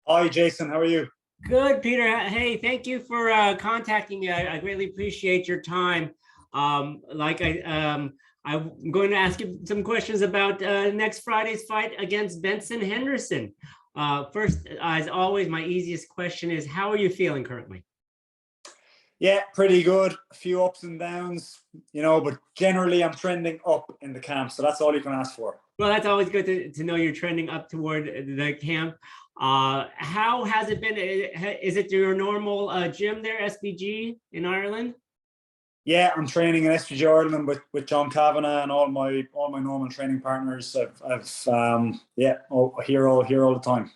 Hi, Jason. How are you? Good, Peter. Hey, thank you for contacting me. I greatly appreciate your time. I'm going to ask you some questions about next Friday's fight against Benson Henderson. First, as always, my easiest question is, how are you feeling currently? Yeah, pretty good. A few ups and downs, but generally I'm trending up in the camp, so that's all you can ask for. Well, that's always good to know you're trending up toward the camp. How has it been? Is it your normal gym there, SBG in Ireland? Yeah, I'm training in SPG Ireland with John Kavanagh and all my normal training partners. I've here all the time.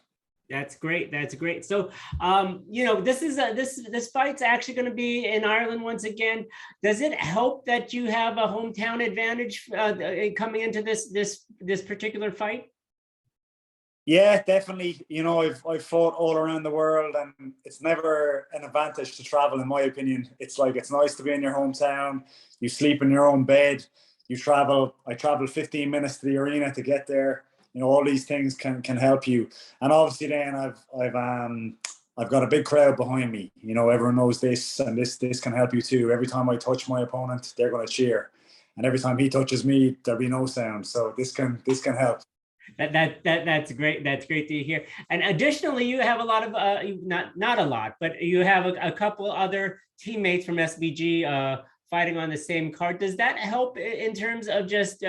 That's great. That's great. So, this fight's actually going to be in Ireland once again. Does it help that you have a hometown advantage coming into this particular fight? Yeah, definitely. I've fought all around the world, and it's never an advantage to travel, in my opinion. It's like it's nice to be in your hometown. You sleep in your own bed. You travel. I traveled 15 minutes to the arena to get there. All these things can help you. And obviously, then I've got a big crowd behind me. Everyone knows this, and this can help you too. Every time I touch my opponent, they're going to cheer, and every time he touches me, there'll be no sound. So this can help. That's great. That's great to hear. And additionally, you have a lot of not a lot, but you have a couple other teammates from SBG fighting on the same card. Does that help in terms of just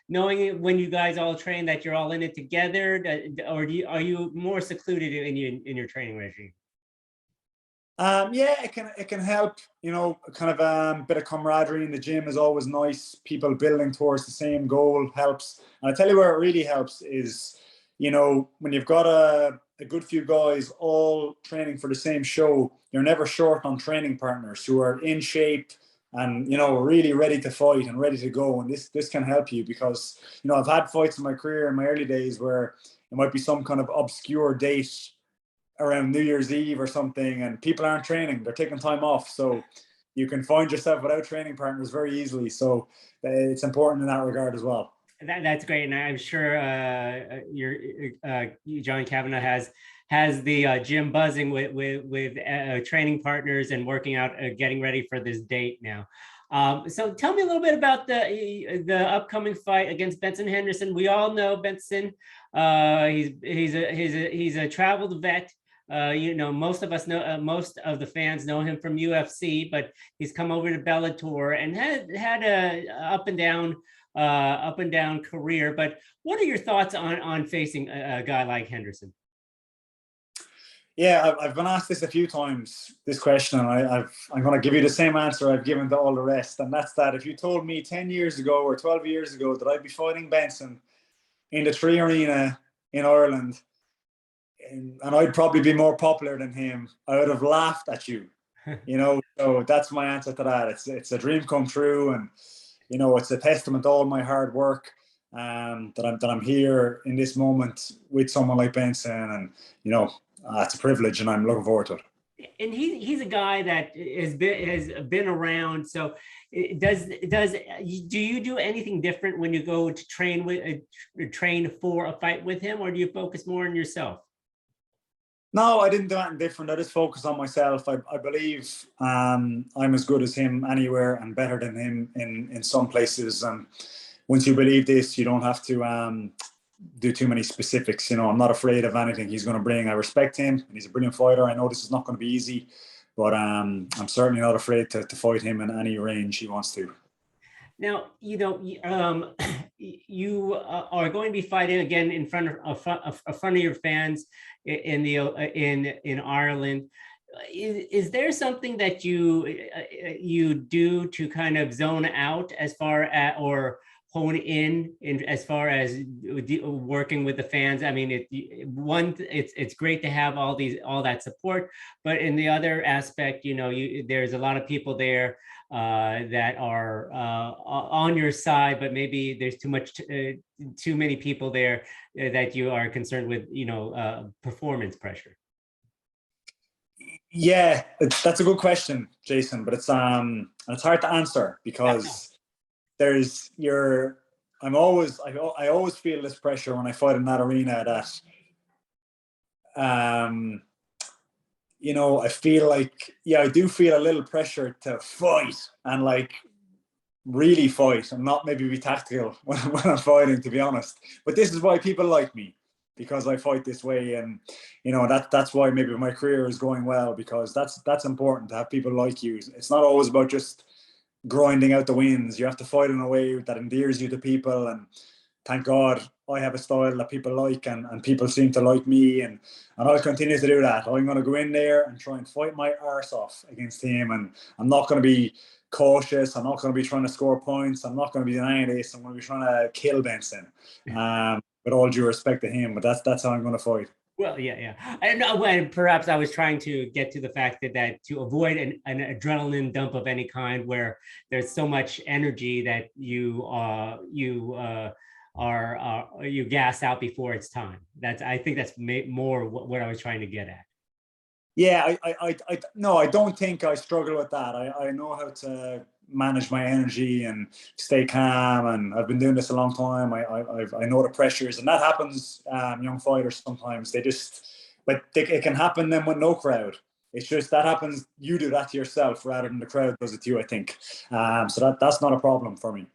knowing when you guys all train that you're all in it together, or are you more secluded in your training regime? Yeah, it can help. Kind of bit of camaraderie in the gym is always nice. People building towards the same goal helps. And I tell you where it really helps is, when you've got a good few guys all training for the same show, you're never short on training partners who are in shape and really ready to fight and ready to go. And this can help you because I've had fights in my career in my early days where it might be some kind of obscure date around New Year's Eve or something, and people aren't training; they're taking time off. So you can find yourself without training partners very easily. So it's important in that regard as well. That's great, and I'm sure your John Kavanagh has the gym buzzing with training partners and working out, getting ready for this date now. So tell me a little bit about the upcoming fight against Benson Henderson. We all know Benson. He's a traveled vet. Most of us know, most of the fans know him from UFC, but he's come over to Bellator and had a up and down career. But what are your thoughts on facing a guy like Henderson? Yeah, I've been asked this a few times, this question, and I'm going to give you the same answer I've given to all the rest, and that's that if you told me 10 years ago or 12 years ago that I'd be fighting Benson in the Tree Arena in Ireland, and I'd probably be more popular than him, I would have laughed at you. So that's my answer to that. It's a dream come true, and it's a testament to all my hard work, that I'm here in this moment with someone like Benson, and it's a privilege, and I'm looking forward to it. And he's a guy that has been around. So do you do anything different when you go to train for a fight with him, or do you focus more on yourself? No, I didn't do anything different. I just focused on myself. I believe I'm as good as him anywhere and better than him in some places. And once you believe this, you don't have to do too many specifics. I'm not afraid of anything he's going to bring. I respect him, and he's a brilliant fighter. I know this is not going to be easy, but I'm certainly not afraid to fight him in any range he wants to. Now, you are going to be fighting again in front of your fans in Ireland. Is there something that you do to kind of zone out as far as, or hone in as far as working with the fans? I mean, it's great to have all that support, but in the other aspect, there's a lot of people there that are on your side, but maybe there's too many people there that you are concerned with, performance pressure. Yeah, that's a good question, Jason, but it's hard to answer because there's your. I always feel this pressure when I fight in that arena that you know, I feel like, yeah, I do feel a little pressure to fight and like really fight and not maybe be tactical when I'm fighting, to be honest. But this is why people like me, because I fight this way. And, you know, that's why maybe my career is going well, because that's important to have people like you. It's not always about just grinding out the wins. You have to fight in a way that endears you to people. And thank God I have a style that people like, and people seem to like me, and I'll continue to do that. I'm going to go in there and try and fight my arse off against him, and I'm not going to be cautious. I'm not going to be trying to score points. I'm not going to be doing any of this. I'm going to be trying to kill Benson, with all due respect to him, but that's how I'm going to fight. Well, yeah. I don't know when perhaps I was trying to get to the fact that to avoid an adrenaline dump of any kind, where there's so much energy that you gas out before it's time. I think that's more what I was trying to get at. Yeah, I no, I don't think I struggle with that. I know how to manage my energy and stay calm, and I've been doing this a long time. I know the pressures, and that happens. Young fighters sometimes it can happen then with no crowd. It's just that happens. You do that to yourself rather than the crowd does it to you, I think. So that's not a problem for me.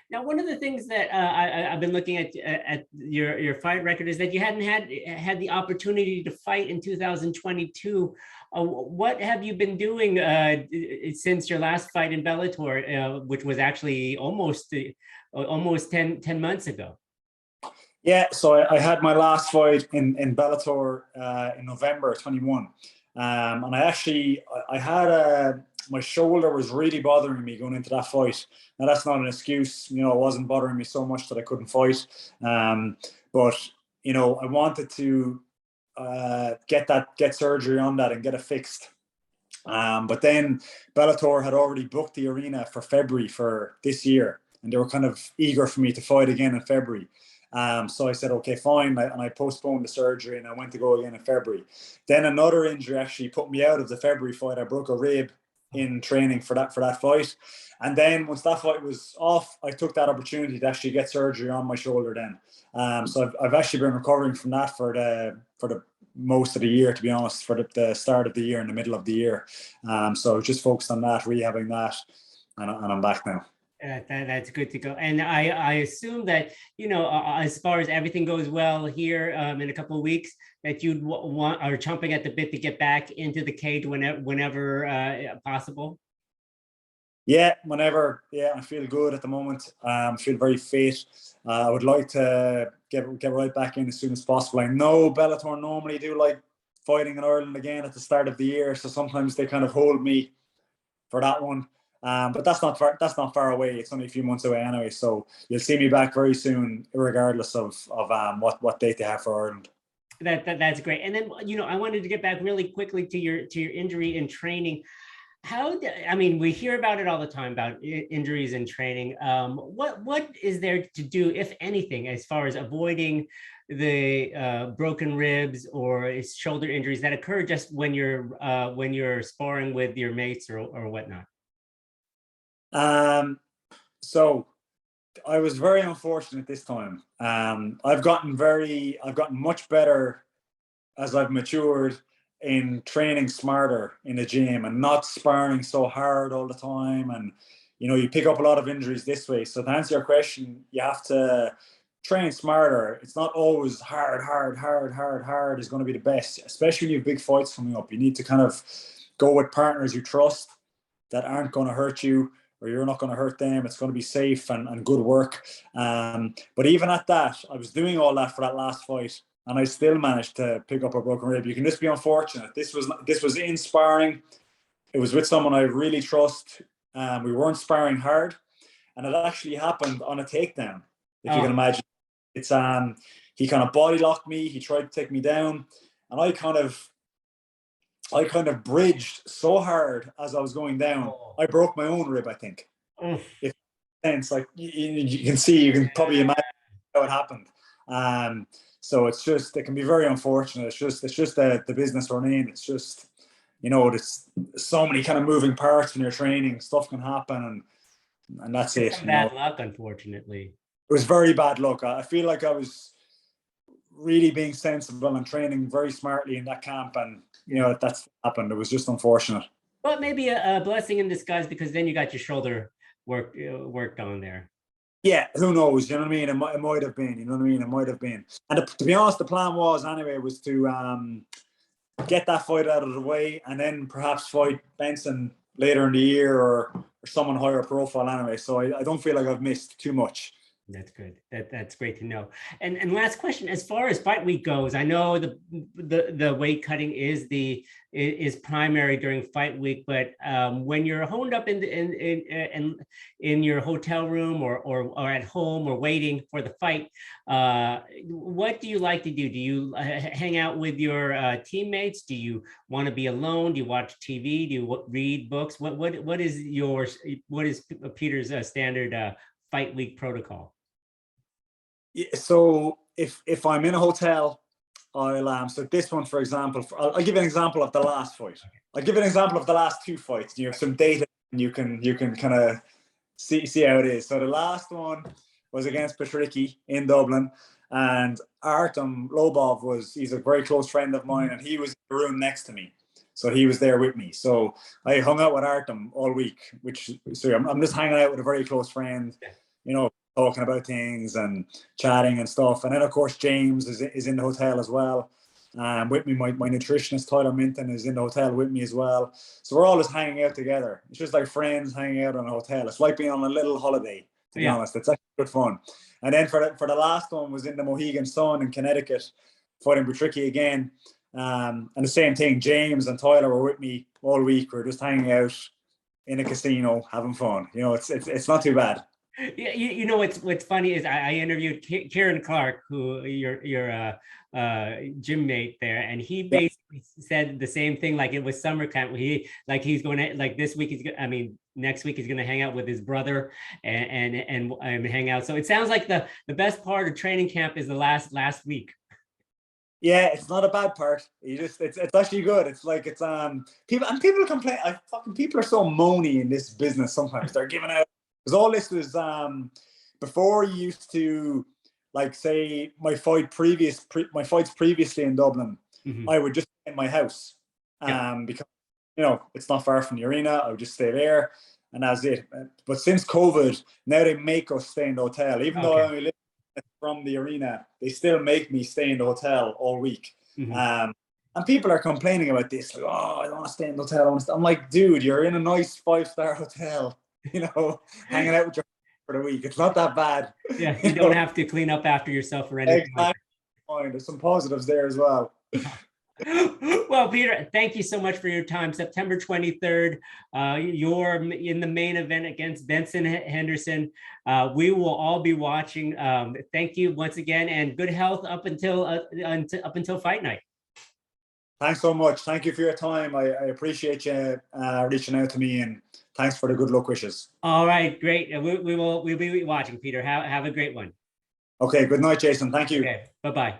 Now, one of the things that I've been looking at your fight record is that you hadn't had the opportunity to fight in 2022. What have you been doing since your last fight in Bellator, which was actually almost 10 months ago? Yeah, so I had my last fight in Bellator in November 21. And I had my shoulder was really bothering me going into that fight. Now that's not an excuse, you know, it wasn't bothering me so much that I couldn't fight. But you know, I wanted to get surgery on that and get it fixed. But then Bellator had already booked the arena for February for this year, and they were kind of eager for me to fight again in February. So I said, okay, fine. And I postponed the surgery and I went to go again in February. Then another injury actually put me out of the February fight. I broke a rib in training for that fight. And then once that fight was off, I took that opportunity to actually get surgery on my shoulder then. So I've actually been recovering from that for the most of the year, to be honest, for the start of the year and the middle of the year. So just focused on that, rehabbing that, and I'm back now. That's good to go. And I assume that, you know, as far as everything goes well here in a couple of weeks, that you'd are chomping at the bit to get back into the cage whenever possible. Yeah, whenever. Yeah, I feel good at the moment. I feel very fit. I would like to get right back in as soon as possible. I know Bellator normally do like fighting in Ireland again at the start of the year, so sometimes they kind of hold me for that one. But that's not far away. It's only a few months away anyway. So you'll see me back very soon, regardless of what date they have for Ireland. That's great. And then, you know, I wanted to get back really quickly to your injury in training. We hear about it all the time about injuries in training. What is there to do, if anything, as far as avoiding the broken ribs or shoulder injuries that occur just when you're sparring with your mates or whatnot? So I was very unfortunate this time. I've gotten much better as I've matured in training smarter in the gym and not sparring so hard all the time. And, you know, you pick up a lot of injuries this way. So to answer your question, you have to train smarter. It's not always hard is going to be the best, especially when you have big fights coming up. You need to kind of go with partners you trust that aren't going to hurt you, or you're not going to hurt them. It's going to be safe and good work. But even at that, I was doing all that for that last fight, and I still managed to pick up a broken rib. You can just be unfortunate. This was in sparring. It was with someone I really trust. We weren't sparring hard, and it actually happened on a takedown. If you can imagine, it's he kind of body locked me. He tried to take me down, and I kind of bridged so hard as I was going down. I broke my own rib, I think. If sense, like you can see, you can probably imagine how it happened. So it can be very unfortunate. It's just the business we're in. It's just, you know, there's so many kind of moving parts in your training. Stuff can happen, and that's it. Bad luck, unfortunately. It was very bad luck. I feel like I was really being sensible and training very smartly in that camp, and that's happened. It was just unfortunate. But maybe a blessing in disguise, because then you got your shoulder worked on there. Yeah, who knows? You know what I mean? It might have been. You know what I mean? It might have been. And to be honest, the plan was anyway was to get that fight out of the way, and then perhaps fight Benson later in the year, or someone higher profile anyway. So I don't feel like I've missed too much. That's good. That's great to know. And last question, as far as fight week goes, I know the weight cutting is primary during fight week, but when you're honed up in your hotel room or at home or waiting for the fight, what do you like to do? Do you hang out with your teammates? Do you want to be alone? Do you watch TV? Do you read books? What is Peter's standard fight week protocol? So if I'm in a hotel, I'll so this one, for example, I'll give you an example of the last fight. I'll give you an example of the last two fights. You have some data, and you can kind of see how it is. So the last one was against Patricky in Dublin, and Artem Lobov he's a very close friend of mine, and he was in the room next to me. So he was there with me. So I hung out with Artem all week, so I'm just hanging out with a very close friend, talking about things and chatting and stuff. And then, of course, James is in the hotel as well. With me, my nutritionist, Tyler Minton, is in the hotel with me as well. So we're all just hanging out together. It's just like friends hanging out in a hotel. It's like being on a little holiday, to be honest. It's actually good fun. And then for the last one was in the Mohegan Sun in Connecticut, fighting Patricky again. And the same thing, James and Tyler were with me all week. We're just hanging out in a casino, having fun. It's not too bad. Yeah, what's funny is I interviewed Kieran Clark, who your gym mate there, and he basically said the same thing. Like, it was summer camp. He's going to, like, this week next week he's going to hang out with his brother and hang out. So it sounds like the best part of training camp is the last week. Yeah, it's not a bad part. It's actually good. It's like people complain. People are so moany in this business sometimes. They're giving out. Because all this was before. You used to, like, say my fights previously in Dublin, I would just stay in my house, because it's not far from the arena. I would just stay there, and that's it. But since COVID, now they make us stay in the hotel, even though I only live from the arena. They still make me stay in the hotel all week. And people are complaining about this, like, oh, I don't want to stay in the hotel. I'm like, dude, you're in a nice 5-star hotel. Hanging out with your for the week. It's not that bad. Yeah, you don't have to clean up after yourself or anything. Exactly. There's some positives there as well. Well, Peter, thank you so much for your time. September 23rd, you're in the main event against Benson Henderson. We will all be watching. Thank you once again, and good health up until fight night. Thanks so much. Thank you for your time. I appreciate you reaching out to me, and thanks for the good luck wishes. All right, great. We'll be watching, Peter. Have a great one. Okay, good night, Jason. Thank you. Okay, bye-bye.